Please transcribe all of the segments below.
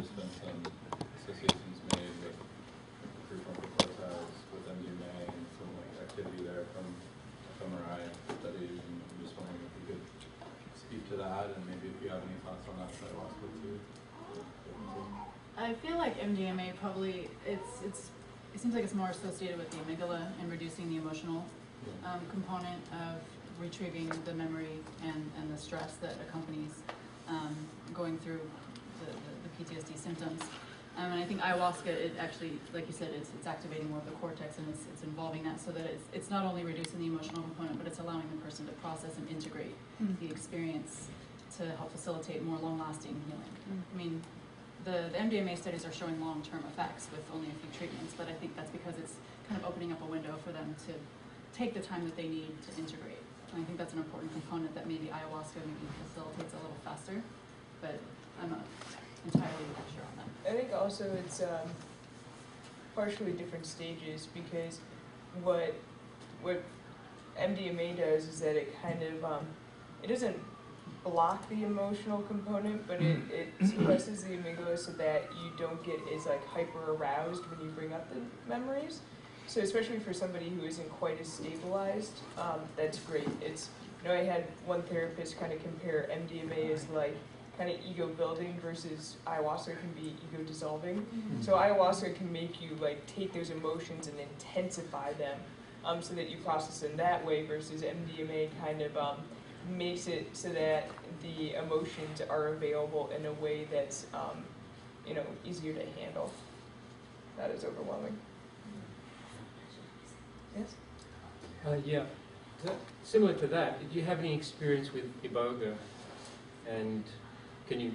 there's been some associations made with prefrontal cortex, with MDMA, and some like activity there from fMRI studies. And I'm just wondering if you could speak to that, and maybe if you have any thoughts on that for ayahuasca too. I feel like MDMA probably it seems like it's more associated with the amygdala and reducing the emotional component of retrieving the memory and the stress that accompanies going through the PTSD symptoms. And I think ayahuasca, it actually, like you said, it's activating more of the cortex, and it's involving that so that it's not only reducing the emotional component, but it's allowing the person to process and integrate the experience to help facilitate more long-lasting healing. I mean, the MDMA studies are showing long-term effects with only a few treatments, but I think that's because it's kind of opening up a window for them to take the time that they need to integrate. And I think that's an important component that maybe ayahuasca maybe facilitates a little faster, but I'm not entirely sure on that. I think also it's partially different stages, because what MDMA does is that it kind of it doesn't block the emotional component, but it suppresses the amygdala so that you don't get as like hyper aroused when you bring up the memories. So especially for somebody who isn't quite as stabilized, that's great. It's, you know, I had one therapist kind of compare MDMA as like kind of ego building versus ayahuasca can be ego dissolving. So ayahuasca can make you like take those emotions and intensify them so that you process them that way, versus MDMA kind of makes it so that the emotions are available in a way that's you know, easier to handle, not as overwhelming. Yes? Yeah. Similar to that, did you have any experience with iboga? And can you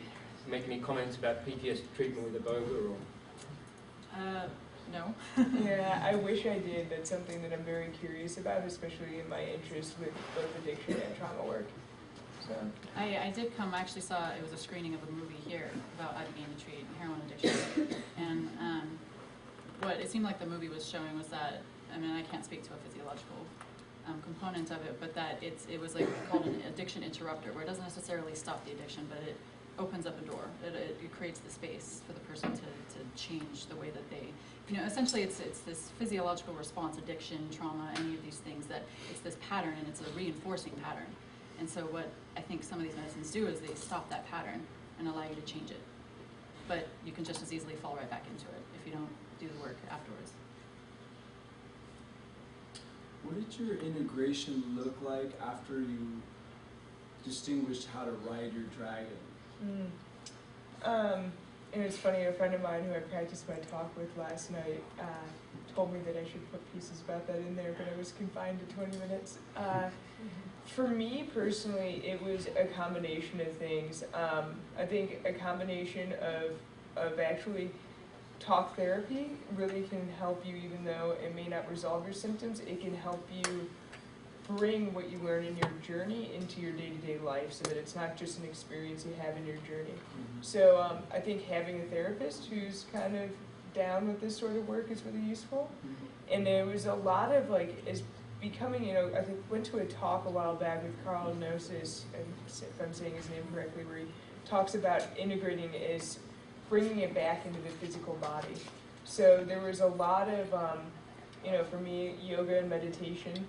make any comments about PTSD treatment with iboga? Or? No. Yeah, I wish I did. That's something that I'm very curious about, especially in my interest with both addiction and trauma work. So I did come, I actually saw, it was a screening of a movie here about Ibogaine to treat heroin addiction. And what it seemed like the movie was showing was that, I mean, I can't speak to a physiological component of it, but that it was like called an addiction interrupter, where it doesn't necessarily stop the addiction, but it opens up a door. It creates the space for the person to change the way that they, you know, essentially it's this physiological response, addiction, trauma, any of these things, that it's this pattern, and it's a reinforcing pattern. And so what I think some of these medicines do is they stop that pattern and allow you to change it. But you can just as easily fall right back into it if you don't do the work afterwards. What did your integration look like after you distinguished how to ride your dragon? And it's funny, a friend of mine who I practiced my talk with last night told me that I should put pieces about that in there, but I was confined to 20 minutes. For me personally, it was a combination of things. I think a combination of actually talk therapy really can help you, even though it may not resolve your symptoms. It can help you bring what you learn in your journey into your day-to-day life, so that it's not just an experience you have in your journey. So I think having a therapist who's kind of down with this sort of work is really useful. And there was a lot of like, is becoming, you know, I think went to a talk a while back with Carl Gnosis, if I'm saying his name correctly, where he talks about integrating as bringing it back into the physical body. So there was a lot of, you know, for me, yoga and meditation.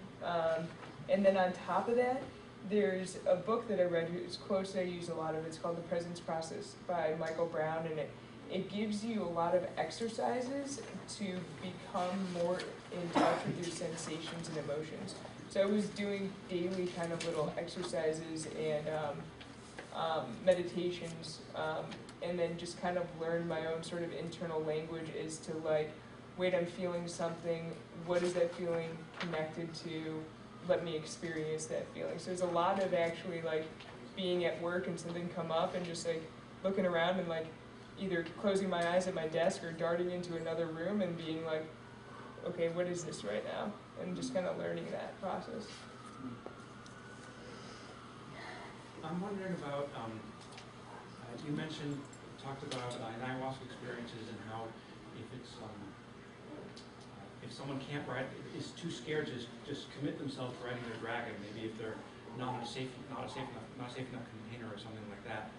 And then on top of that, there's a book that I read, it's quotes that I use a lot of. It's called The Presence Process by Michael Brown, and it gives you a lot of exercises to become more in touch with your sensations and emotions. So I was doing daily kind of little exercises and meditations, and then just kind of learned my own sort of internal language as to like, wait, I'm feeling something, what is that feeling connected to? Let me experience that feeling. So there's a lot of actually like being at work and something come up and just like looking around and like either closing my eyes at my desk or darting into another room and being like, okay, what is this right now? And just kind of learning that process. I'm wondering about, you talked about ayahuasca experiences and how if someone can't ride, is too scared to just commit themselves to riding their dragon, maybe if they're not a safe enough container or something like that,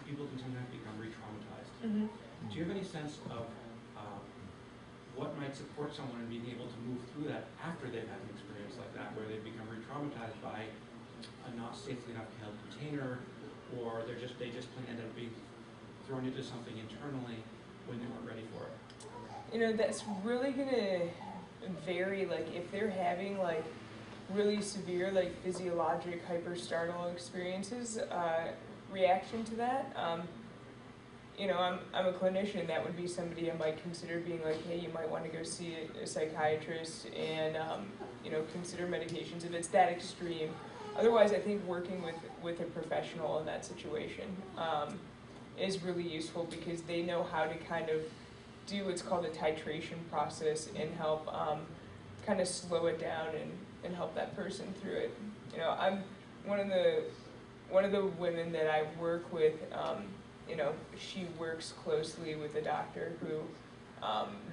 people can sometimes become re-traumatized. Do do you have any sense of what might support someone in being able to move through that after they've had an experience like that, where they become re-traumatized by a not safely enough held container, or they just plain end up being thrown into something internally when they weren't ready for it? You know, that's really gonna vary. Like if they're having like really severe like physiologic hyperstartle experiences, reaction to that. You know, I'm a clinician. That would be somebody I might consider being like, hey, you might want to go see a psychiatrist and you know, consider medications if it's that extreme. Otherwise, I think working with a professional in that situation is really useful, because they know how to kind of do what's called a titration process and help kind of slow it down and help that person through it. You know, I'm one of the women that I work with. You know, she works closely with a doctor who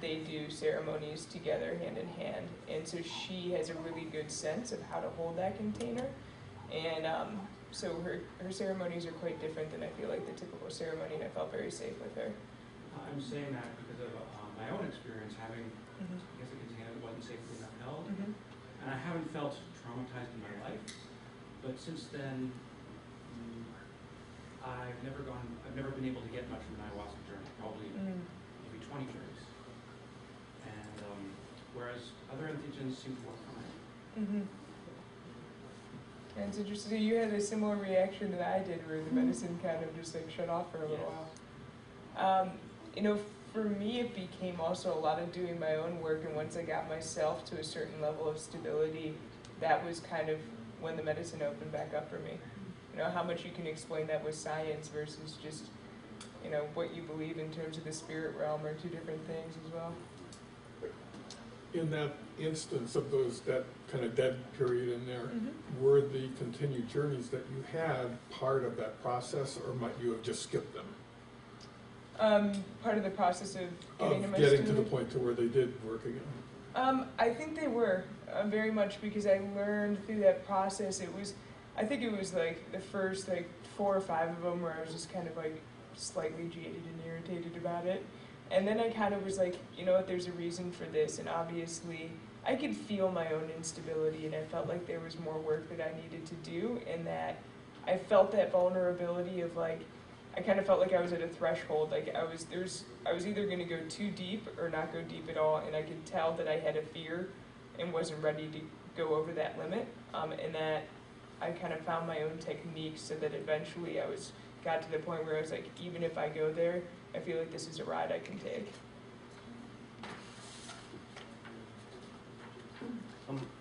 they do ceremonies together hand in hand, and so she has a really good sense of how to hold that container, and so her ceremonies are quite different than I feel like the typical ceremony, and I felt very safe with her. I'm saying that because of my own experience having, I guess a container that wasn't safely enough held, and I haven't felt traumatized in my life, but since then, I've never been able to get much from an ayahuasca journey, probably maybe 20 journeys. And whereas other entheogens seem to work fine. And it's interesting. So you had a similar reaction that I did, where the medicine kind of just like shut off for a little while. You know, for me, it became also a lot of doing my own work, and once I got myself to a certain level of stability, that was kind of when the medicine opened back up for me. You know, how much you can explain that with science versus just, you know, what you believe in terms of the spirit realm are two different things as well. In that instance of that kind of dead period in there, were the continued journeys that you had part of that process, or might you have just skipped them? Part of the process of getting to the point to where they did work again. I think they were very much, because I learned through that process. I think it was like the first like 4 or 5 of them where I was just kind of like slightly jaded and irritated about it. And then I kind of was like, you know what, there's a reason for this. And obviously I could feel my own instability, and I felt like there was more work that I needed to do, and that I felt that vulnerability of like, I kind of felt like I was at a threshold. Like I was either going to go too deep or not go deep at all. And I could tell that I had a fear and wasn't ready to go over that limit. And that I kind of found my own techniques, so that eventually I got to the point where I was like, even if I go there, I feel like this is a ride I can take.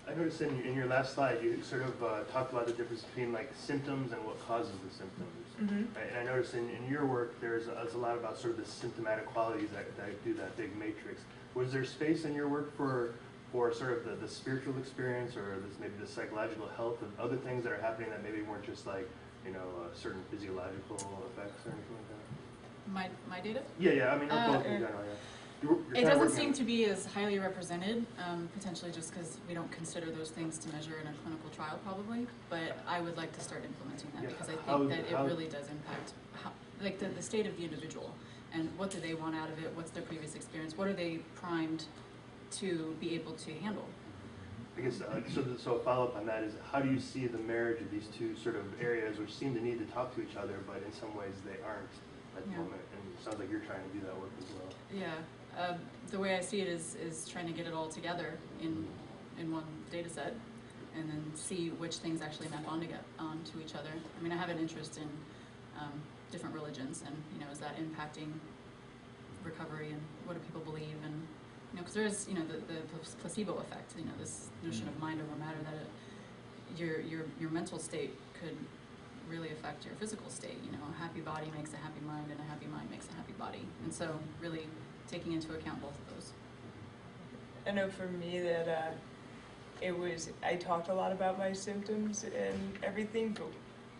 I noticed in your last slide, you sort of talked about the difference between like symptoms and what causes the symptoms. Right? And I noticed in your work, there's a lot about sort of the symptomatic qualities that do that big matrix. Was there space in your work for sort of the spiritual experience, or maybe the psychological health of other things that are happening that maybe weren't just like, you know, certain physiological effects or anything like that? My data? Yeah. I mean, both in general. Yeah. It doesn't seem to be as highly represented, potentially just because we don't consider those things to measure in a clinical trial, probably. But I would like to start implementing that, because I think that it really does impact like the state of the individual, and what do they want out of it, what's their previous experience, what are they primed to be able to handle. I guess, so a follow-up on that is, how do you see the marriage of these two sort of areas, which seem to need to talk to each other, but in some ways they aren't at the moment, and it sounds like you're trying to do that work as well. Yeah, the way I see it is trying to get it all together in one data set, and then see which things actually map onto each other. I mean, I have an interest in different religions, and, you know, is that impacting recovery, and what do people believe, and, you know, because there is, you know, the placebo effect, you know, this notion of mind over matter, that your mental state could really affect your physical state. You know, a happy body makes a happy mind, and a happy mind makes a happy body. And so really taking into account both of those. I know for me that I talked a lot about my symptoms and everything, but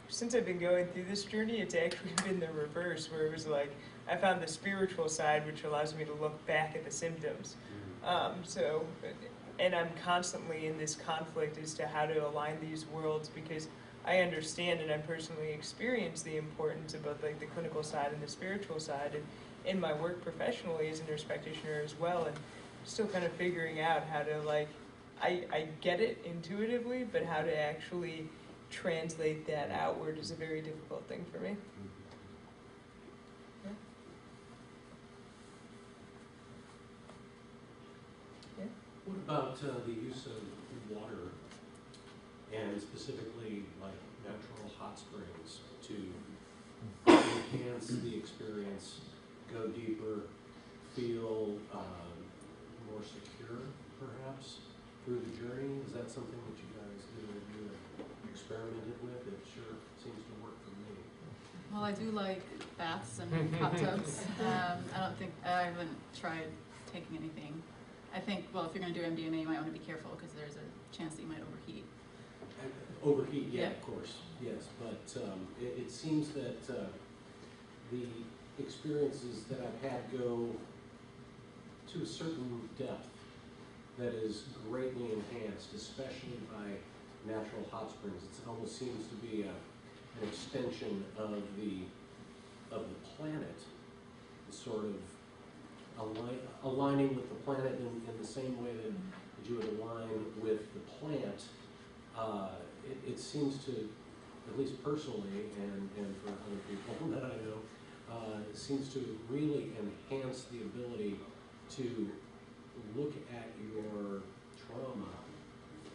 since I've been going through this journey, it's actually been the reverse, where it was like, I found the spiritual side, which allows me to look back at the symptoms. And I'm constantly in this conflict as to how to align these worlds, because I understand and I personally experience the importance of both like the clinical side and the spiritual side, in my work professionally as a nurse practitioner as well, and still kind of figuring out how to, like, I get it intuitively, but how to actually translate that outward is a very difficult thing for me. What about the use of water, and specifically like natural hot springs, to enhance the experience, go deeper, feel more secure, perhaps, through the journey? Is that something that you guys do or you experimented with? It sure seems to work for me. Well, I do like baths and hot tubs. I haven't tried taking anything. I think, well, if you're going to do MDMA, you might want to be careful because there's a chance that you might overheat. Overheat, yeah, Yeah. of course, yes. But it seems that the experiences that I've had go to a certain depth that is greatly enhanced, especially by natural hot springs. It almost seems to be an extension of the planet, sort of aligning with the planet in the same way that you would align with the plant. It seems to, at least personally, and for other people that I know, it seems to really enhance the ability to look at your trauma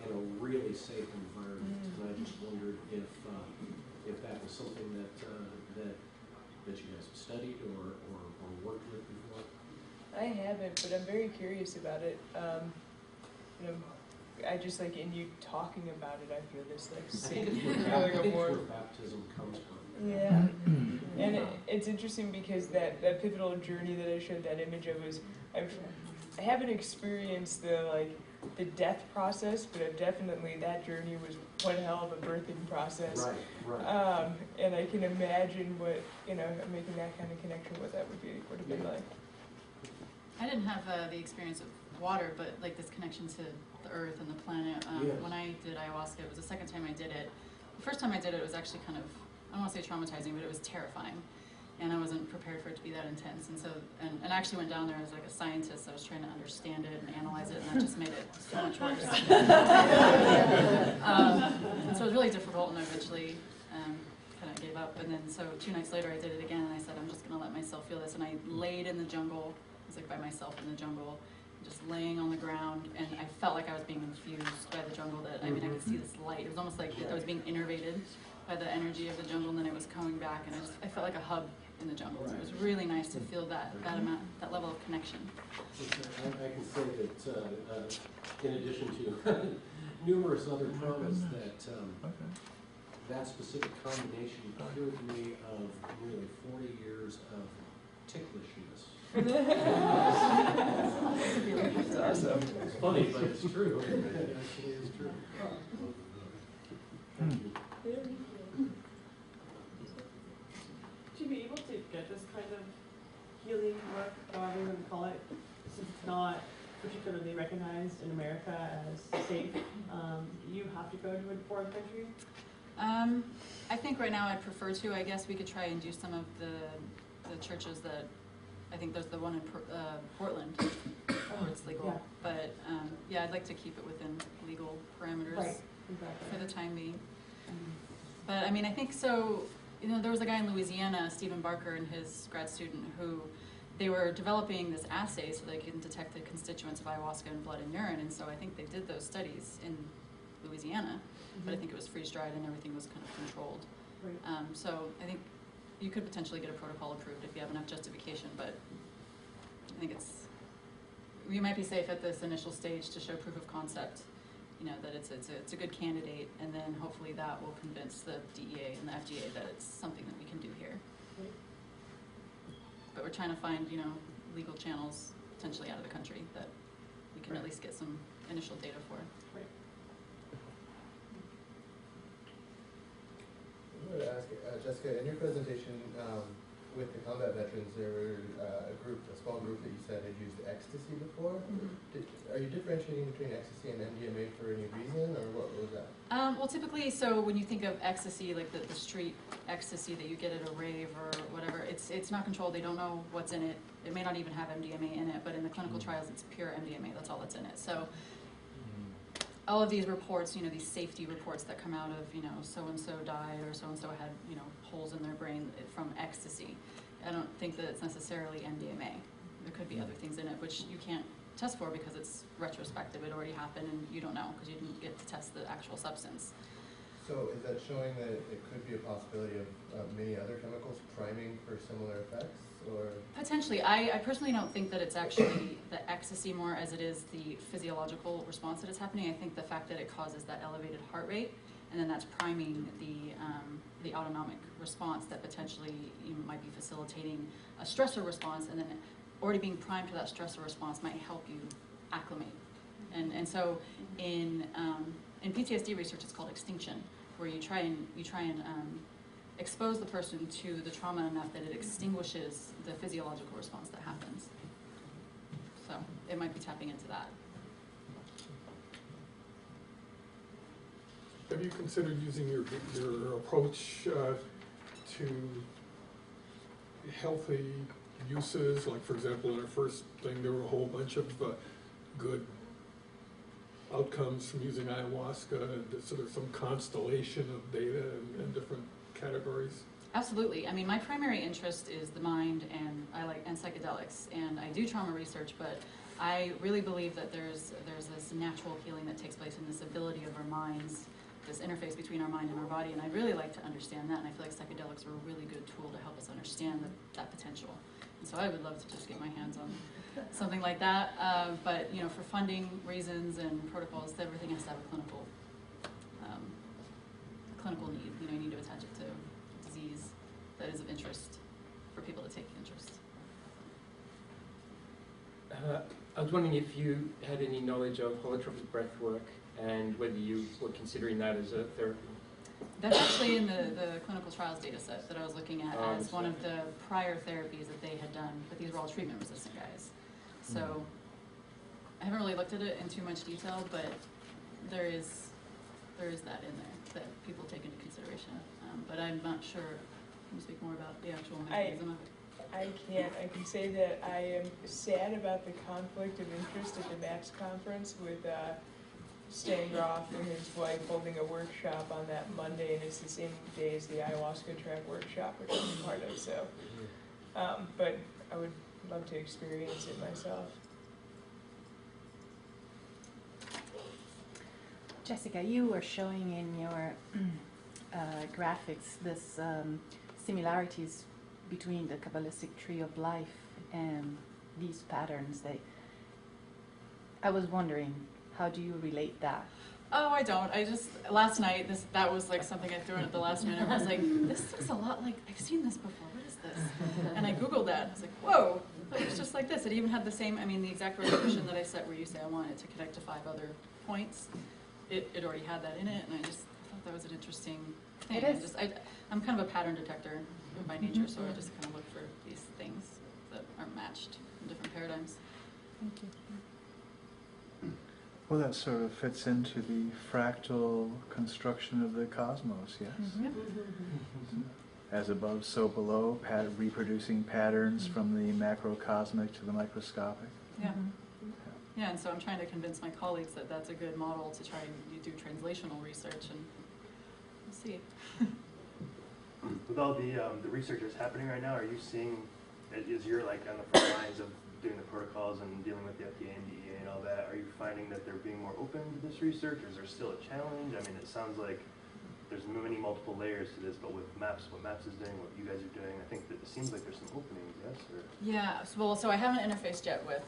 in a really safe environment. And I just wondered if that was something that you guys have studied or worked with before. I haven't, but I'm very curious about it. You know, I just like in you talking about it, I feel this like I think safe it's feeling of where more. baptism comes from. Yeah, and it's interesting because that pivotal journey that I showed that image of was I haven't experienced the death process, but I've definitely, that journey was one hell of a birthing process. Right. And I can imagine what, making that kind of connection, what that would have been like. I didn't have the experience of water, but like this connection to the earth and the planet. Yes. When I did ayahuasca, it was the second time I did it. The first time I did it, it was actually kind of, I don't want to say traumatizing, but it was terrifying. And I wasn't prepared for it to be that intense. And so, and I actually went down there as like a scientist. I was trying to understand it and analyze it, and that just made it so much worse. And so it was really difficult, and I eventually kind of gave up. And then, so 2 nights later, I did it again, and I said, I'm just going to let myself feel this. And I laid in the jungle. I was like by myself in the jungle, just laying on the ground, and I felt like I was being infused by the jungle. That, I mean, I could see this light. It was almost like I was being innervated by the energy of the jungle, and then it was coming back, and I felt like a hub in the jungle. So it was really nice to feel that level of connection. I can say that in addition to numerous other traumas, that specific combination cured me of nearly 40 years of ticklishness. That's awesome. It's funny, but it's true. It actually is true. Thank you. To be able to get this kind of healing work, however you want to call it, since it's not particularly recognized in America as safe, you have to go to a foreign country? I think right now I'd prefer to. I guess we could try and do some of the churches that, I think there's the one in Portland where it's legal. Yeah. But yeah, I'd like to keep it within legal parameters for the time being. But I mean, I think so. There was a guy in Louisiana, Stephen Barker, and his grad student, who they were developing this assay so they can detect the constituents of ayahuasca in blood and urine. And so I think they did those studies in Louisiana, but I think it was freeze-dried and everything was kind of controlled. Right. So I think you could potentially get a protocol approved if you have enough justification, but I think we might be safe at this initial stage to show proof of concept, that it's a good candidate, and then hopefully that will convince the DEA and the FDA that it's something that we can do here. Right. But we're trying to find, legal channels potentially out of the country that we can at least get some initial data for. Right. I wanted to ask, Jessica, in your presentation, with the combat veterans, there were a small group that you said had used ecstasy before. Are you differentiating between ecstasy and MDMA for any reason, or what was that? Well, typically, so when you think of ecstasy, like the street ecstasy that you get at a rave or whatever, it's not controlled. They don't know what's in it. It may not even have MDMA in it, but in the clinical trials, it's pure MDMA. That's all that's in it. So all of these reports, these safety reports that come out of, so-and-so died or so-and-so had, holes in their brain from ecstasy. I don't think that it's necessarily MDMA. There could be other things in it, which you can't test for because it's retrospective. It already happened and you don't know because you didn't get to test the actual substance. So is that showing that it could be a possibility of many other chemicals priming for similar effects? Or Potentially. I personally don't think that it's actually the ecstasy more as it is the physiological response that is happening. I think the fact that it causes that elevated heart rate, and then that's priming the autonomic response that potentially might be facilitating a stressor response, and then already being primed to that stressor response might help you acclimate. And so in PTSD research, it's called extinction, where you try and expose the person to the trauma enough that it extinguishes the physiological response that happens. So it might be tapping into that. Have you considered using your approach to healthy uses? Like, for example, in our first thing, there were a whole bunch of good outcomes from using ayahuasca, and so there's some constellation of data and different categories. Absolutely. I mean, my primary interest is the mind, and and psychedelics, and I do trauma research, but I really believe that there's this natural healing that takes place in this ability of our minds, this interface between our mind and our body, and I'd really like to understand that, and I feel like psychedelics are a really good tool to help us understand that potential. And so I would love to just get my hands on something like that, but for funding reasons and protocols, everything has to have a clinical need. You need to attach it to disease that is of interest for people to take interest. I was wondering if you had any knowledge of holotropic breath work and whether you were considering that as a therapy. That's actually in the clinical trials data set that I was looking at as one of the prior therapies that they had done, but these were all treatment-resistant guys. So I haven't really looked at it in too much detail, but there is that in there that people take into consideration. But I'm not sure. Can you speak more about the actual mechanism of it? I can't. I can say that I am sad about the conflict of interest at the MAPS conference with Stan Groff and his wife holding a workshop on that Monday, and it's the same day as the ayahuasca track workshop, which I'm part of. So, but I would love to experience it myself. Jessica, you were showing in your graphics this similarities between the Kabbalistic tree of life and these patterns. I was wondering, how do you relate that? Oh, I don't. Last night, that was like something I threw in at the last minute. I was like, this looks a lot like, I've seen this before. What is this? And I Googled that. I was like, whoa, it was just like this. It even had the same, the exact resolution that I set where you say I want it to connect to 5 other points. It already had that in it, and I thought that was an interesting thing. It is. I'm kind of a pattern detector by nature, so I just kind of look for these things that aren't matched in different paradigms. Thank you. Well, that sort of fits into the fractal construction of the cosmos, yes? Mm-hmm. As above, so below, reproducing patterns from the macrocosmic to the microscopic. Yeah. Yeah, and so I'm trying to convince my colleagues that that's a good model to try and do translational research, and we'll see. With all the research that's happening right now, are you seeing, as you're like on the front lines of doing the protocols and dealing with the FDA and DEA and all that, are you finding that they're being more open to this research, or is there still a challenge? It sounds like there's multiple layers to this, but with MAPS, what MAPS is doing, what you guys are doing, I think that it seems like there's some openings, yes? Or? Yeah, so I haven't interfaced yet with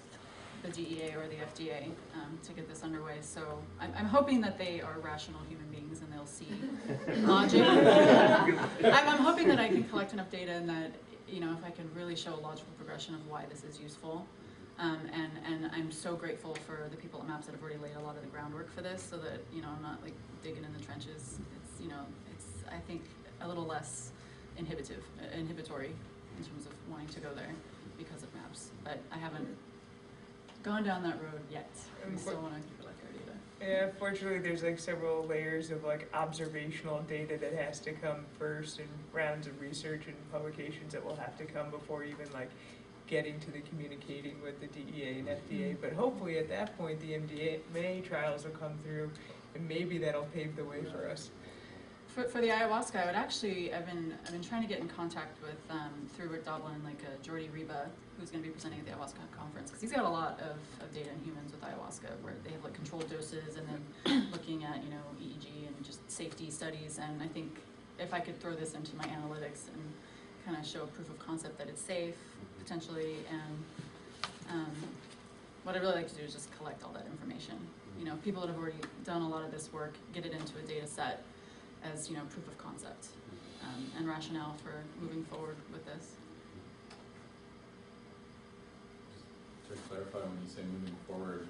the DEA or the FDA to get this underway, so I'm hoping that they are rational human beings and they'll see logic. I'm hoping that I can collect enough data and that, if I can really show a logical progression of why this is useful. And I'm so grateful for the people at MAPS that have already laid a lot of the groundwork for this, so that, I'm not like digging in the trenches. It's, I think, a little less inhibitory in terms of wanting to go there because of MAPS. But I haven't gone down that road yet. We still want to keep it like our data. Yeah, fortunately, there's like several layers of like observational data that has to come first, and rounds of research and publications that will have to come before even like getting to the communicating with the DEA and FDA. But hopefully at that point, the MDMA trials will come through, and maybe that'll pave the way for us. For the ayahuasca, I would actually, I've been trying to get in contact with, through Rick Doblin, like Jordi Riba, who's going to be presenting at the ayahuasca conference, because he's got a lot of data in humans with ayahuasca, where they have like controlled doses and then looking at, EEG and just safety studies. And I think if I could throw this into my analytics and kind of show proof of concept that it's safe, potentially, and what I'd really like to do is just collect all that information. People that have already done a lot of this work, get it into a data set as proof of concept and rationale for moving forward with this. To clarify, when you say moving forward,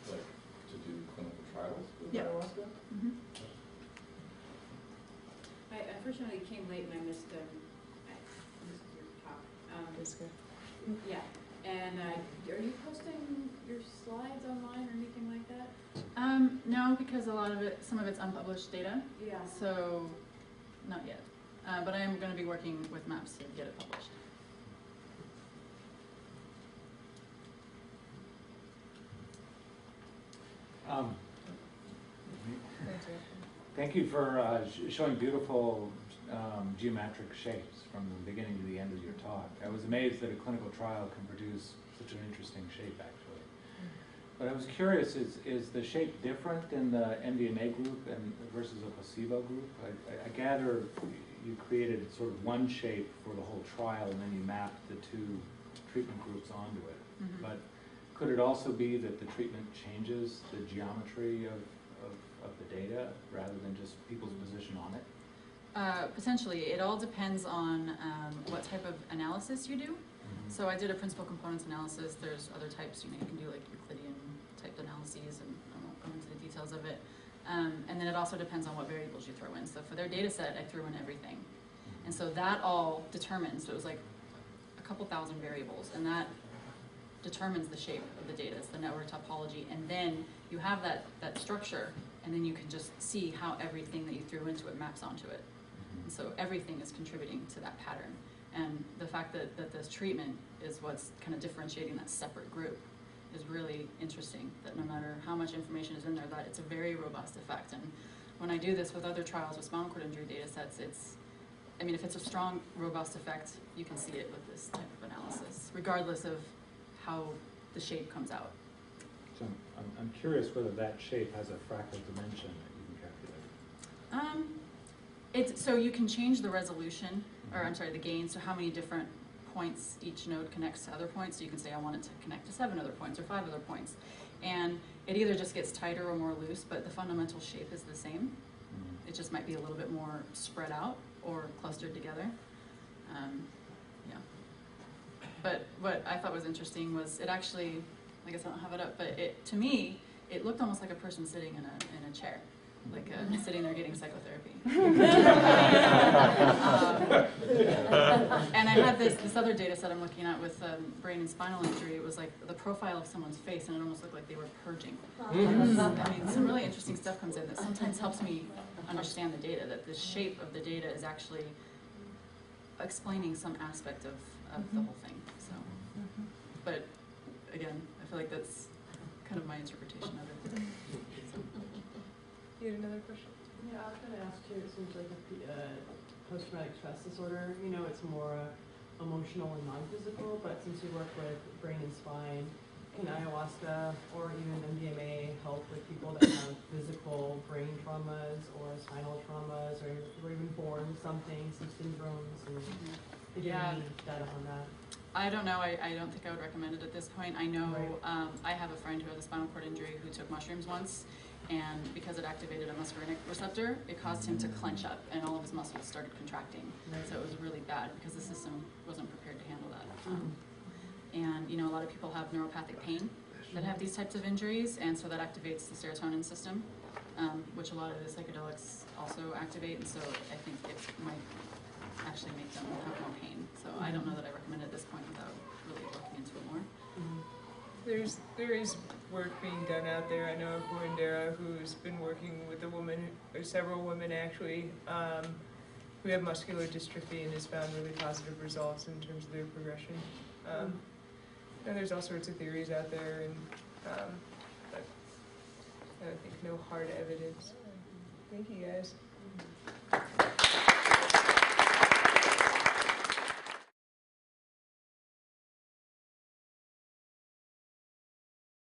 like to do clinical trials with Yeah. ayahuasca? Mm-hmm. I unfortunately came late and I missed your talk. Yeah, and are you posting your slides online or anything like that? No, because some of it's unpublished data. Yeah. So, not yet. But I am going to be working with MAPS to get it published. Thank you for showing beautiful geometric shapes from the beginning to the end of your talk. I was amazed that a clinical trial can produce such an interesting shape, actually. But I was curious, is the shape different in the MDMA group versus a placebo group? I gather you created sort of one shape for the whole trial, and then you mapped the two treatment groups onto it. Mm-hmm. But could it also be that the treatment changes the geometry of the data rather than just people's position on it? Potentially. It all depends on what type of analysis you do. Mm-hmm. So I did a principal components analysis. There's other types, you can do like Euclidean type analyses, and I won't go into the details of it. And then it also depends on what variables you throw in. So for their data set, I threw in everything. And so that all determines, so it was like a couple thousand variables, and that determines the shape of the data. It's the network topology. And then you have that structure, and then you can just see how everything that you threw into it maps onto it. And so everything is contributing to that pattern. And the fact that this treatment is what's kind of differentiating that separate group is really interesting, that no matter how much information is in there, that it's a very robust effect. And when I do this with other trials with spinal cord injury data sets, if it's a strong, robust effect, you can see it with this type of analysis, regardless of how the shape comes out. So I'm curious whether that shape has a fractal dimension that you can calculate. So you can change the resolution, or I'm sorry, the gain, so how many different points each node connects to other points. So you can say, I want it to connect to 7 other points or 5 other points. And it either just gets tighter or more loose, but the fundamental shape is the same. It just might be a little bit more spread out or clustered together. Yeah. But what I thought was interesting was it actually, I guess I don't have it up, but to me, it looked almost like a person sitting in a chair. Like sitting there getting psychotherapy. And I had this other data set I'm looking at with brain and spinal injury. It was like the profile of someone's face, and it almost looked like they were purging. Some really interesting stuff comes in that sometimes helps me understand the data, that the shape of the data is actually explaining some aspect of the whole thing. So, but again, I feel like that's kind of my interpretation of it. You had another question? Yeah, I was going to ask too, it seems like post-traumatic stress disorder, it's more emotional and non-physical, but since you work with brain and spine, can ayahuasca or even MDMA help with people that have physical brain traumas or spinal traumas, or were even born with something, some syndromes, and did you have any data on that? I don't know. I don't think I would recommend it at this point. I know I have a friend who has a spinal cord injury who took mushrooms once, and because it activated a muscarinic receptor, it caused him to clench up, and all of his muscles started contracting. So it was really bad because the system wasn't prepared to handle that. And a lot of people have neuropathic pain that have these types of injuries, and so that activates the serotonin system, which a lot of the psychedelics also activate. And so I think it might actually make them have more pain. So I don't know that I recommend it at this point without really looking into it more. There is work being done out there. I know of Wendera, who's been working with a woman, or several women actually, who have muscular dystrophy and has found really positive results in terms of their progression. And there's all sorts of theories out there, and but I think no hard evidence. Thank you guys.